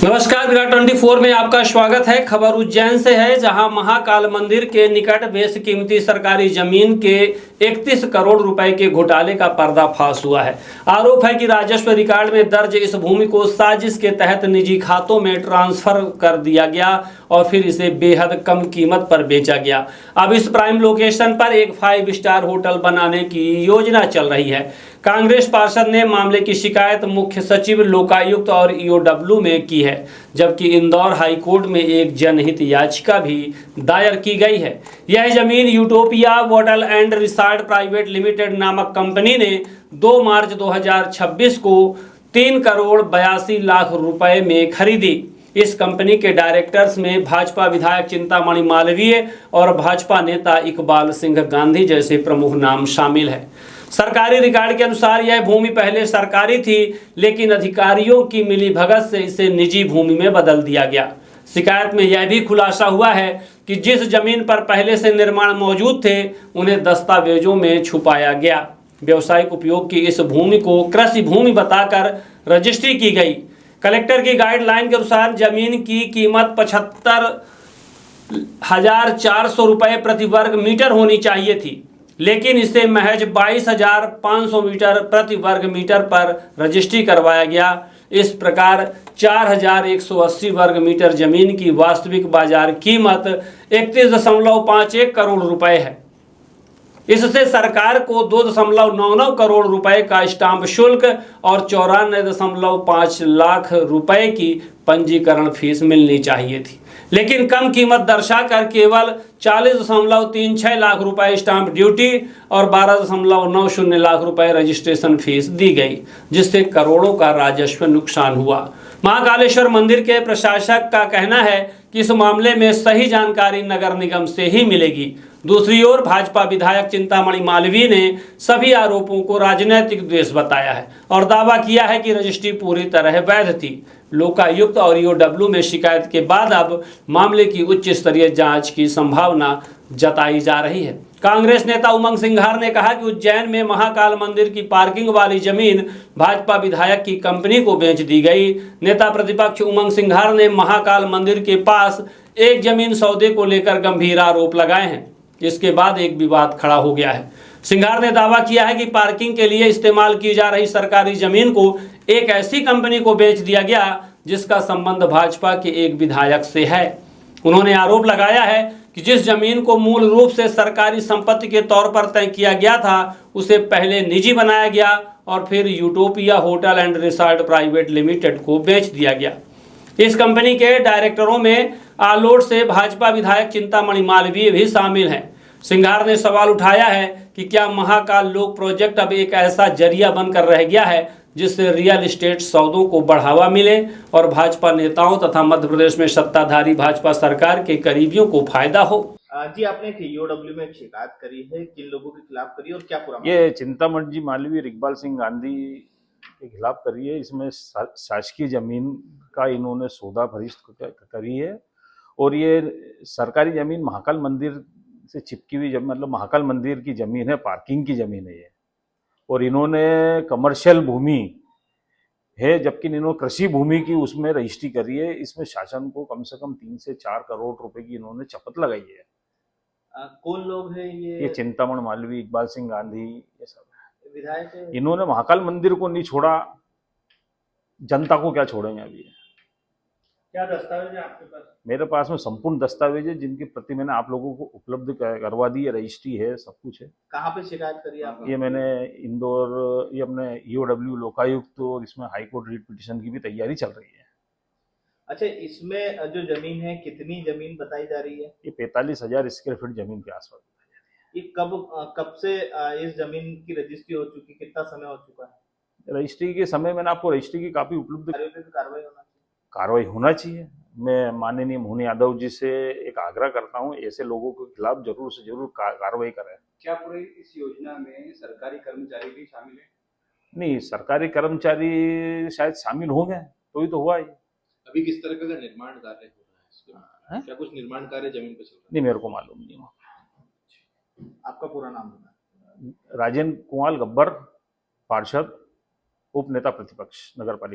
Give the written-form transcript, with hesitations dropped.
नमस्कार, विराट 24 में आपका स्वागत है। खबर उज्जैन से है, जहां महाकाल मंदिर के निकट बेशकीमती सरकारी जमीन के 31 करोड़ रुपए के घोटाले का पर्दाफाश हुआ है। आरोप है कि राजस्व रिकॉर्ड में दर्ज इस भूमि को साजिश के तहत निजी खातों में ट्रांसफर कर दिया गया और फिर इसे बेहद कम कीमत पर बेचा गया। अब इस प्राइम लोकेशन पर एक 5 स्टार होटल बनाने की योजना चल रही है। कांग्रेस पार्षद ने मामले की शिकायत मुख्य सचिव, लोकायुक्त और ईओडब्ल्यू में की है, जबकि इंदौर हाई कोर्ट में एक जनहित याचिका भी दायर की गई है। यह जमीन utopia hotel and resort private limited नामक कंपनी ने 2 मार्च 2026 को 3 करोड़ 82 लाख रुपए में खरीदी। इस कंपनी के डायरेक्टर्स में भाजपा विधायक चिंतामणि मालवीय और भाजपा नेता इकबाल सिंह गांधी जैसे प्रमुख नाम शामिल हैं। सरकारी रिकॉर्ड के अनुसार यह भूमि पहले सरकारी थी, लेकिन अधिकारियों की मिलीभगत से इसे निजी भूमि में बदल दिया गया। शिकायत में यह भी खुलासा हुआ है कि जिस जमीन पर पहले से निर्माण मौजूद थे, उन्हें दस्तावेजों में छुपाया गया। व्यवसायिक उपयोग की इस भूमि को कृषि भूमि बताकर रजिस्ट्री की गई। कलेक्टर की गाइडलाइन के अनुसार जमीन की कीमत 75,400 रुपये प्रति वर्ग मीटर होनी चाहिए थी, लेकिन इसे महज 22,500 मीटर प्रति वर्ग मीटर पर रजिस्ट्री करवाया गया। इस प्रकार 4,180 वर्ग मीटर जमीन की वास्तविक बाजार कीमत 31.51 करोड़ रुपए है। इससे सरकार को 2.99 करोड़ रुपए का स्टाम्प शुल्क और 94.5 लाख रुपए की पंजीकरण फीस मिलनी चाहिए थी, लेकिन कम कीमत दर्शाकर केवल 40.36 लाख रुपए स्टाम्प ड्यूटी और 12.90 लाख रुपए रजिस्ट्रेशन फीस दी गई, जिससे करोड़ों का राजस्व नुकसान हुआ। महाकालेश्वर मंदिर के प्रशासक का कहना है कि इस मामले में सही जानकारी नगर निगम से ही मिलेगी। दूसरी ओर भाजपा विधायक चिंतामणि मालवीय ने सभी आरोपों को राजनीतिक द्वेष बताया है और दावा किया है कि रजिस्ट्री पूरी तरह वैध थी। लोकायुक्त और ईओडब्ल्यू में शिकायत के बाद अब मामले की उच्च स्तरीय जांच की संभावना जताई जा रही है। कांग्रेस नेता उमंग सिंघार ने कहा कि उज्जैन में महाकाल मंदिर की पार्किंग वाली जमीन भाजपा विधायक की कंपनी को बेच दी गई। नेता प्रतिपक्ष उमंग सिंघार ने महाकाल मंदिर के पास एक जमीन सौदे को लेकर गंभीर आरोप लगाए हैं। इसके बाद एक विवाद खड़ा हो गया है। सिंघार ने दावा किया है कि पार्किंग के लिए इस्तेमाल की जा रही सरकारी जमीन को एक ऐसी कंपनी को बेच दिया गया जिसका संबंध भाजपा के एक विधायक से है। उन्होंने आरोप लगाया है कि जिस जमीन को मूल रूप से सरकारी संपत्ति के तौर पर तय किया गया था, उसे पहले निजी बनाया गया और फिर utopia hotel and resort private limited को बेच दिया गया। इस कंपनी के डायरेक्टरों में आलोट से भाजपा विधायक चिंतामणि मालवीय भी शामिल हैं। सिंघार ने सवाल उठाया है कि क्या महाकाल लोक प्रोजेक्ट अब एक ऐसा जरिया बनकर रह गया है जिससे रियल एस्टेट सौदों को बढ़ावा मिले और भाजपा नेताओं तथा मध्य प्रदेश में सत्ताधारी भाजपा सरकार के करीबियों को फायदा हो। जी, आपने ईओडब्ल्यू में एक शिकायत करी है, किन लोगों के खिलाफ करी है और क्या पूरा? ये चिंतामणि जी मालवीय और इकबाल सिंह गांधी के खिलाफ करी है। इसमें शासकीय जमीन का इन्होंने सौदा फरिश्त करी है और ये सरकारी जमीन महाकाल मंदिर से चिपकी हुई मतलब महाकाल मंदिर की जमीन है, पार्किंग की जमीन है ये। और इन्होंने कमर्शियल भूमि है, जबकि इन्होंने कृषि भूमि की उसमें रजिस्ट्री करी है। इसमें शासन को कम से कम 3 से 4 करोड़ रुपए की इन्होंने चपत लगाई है। कौन लोग हैं ये चिंतामणि मालवीय, इकबाल सिंह गांधी, ये सब विधायक है। इन्होंने महाकाल मंदिर को नहीं छोड़ा, जनता को क्या छोड़ेंगे अभी। क्या दस्तावेज है आपके पास? मेरे पास में संपूर्ण दस्तावेज है, जिनकी प्रति मैंने आप लोगों को उपलब्ध करवा दी है, रजिस्ट्री है, सब कुछ है। कहाँ पे शिकायत करी आपने? ये मैंने इंदौर, ये अपने ईओडब्ल्यू, लोकायुक्त और इसमें हाई कोर्ट रिट पिटीशन की भी तैयारी चल रही है। अच्छा, इसमें जो जमीन है, कितनी जमीन बताई जा रही है? ये 45,000 स्क्वायर फीट जमीन के आसपास बताई जा रही है। ये कब से इस जमीन की रजिस्ट्री हो चुकी, कितना समय हो चुका है? रजिस्ट्री के समय मैंने आपको रजिस्ट्री की काफी उपलब्ध। कार्रवाई होना चाहिए। मैं माननीय मोहन यादव जी से एक आग्रह करता हूं, ऐसे लोगों के खिलाफ जरूर से जरूर कार्रवाई करें। क्या पूरे इस योजना में सरकारी कर्मचारी भी शामिल है? नहीं, सरकारी कर्मचारी शायद शामिल होंगे, तो ही तो हुआ ही। अभी किस तरह का निर्माण कार्य हो रहा है? क्या कुछ निर्माण कार्य जमीन पर चल रहा है? नहीं, मेरे को मालूम नहीं हुआ। आपका पूरा नाम बताएं। राजेंद्र कुमार गब्बर, पार्षद, उप नेता प्रतिपक्ष, नगर पालिका।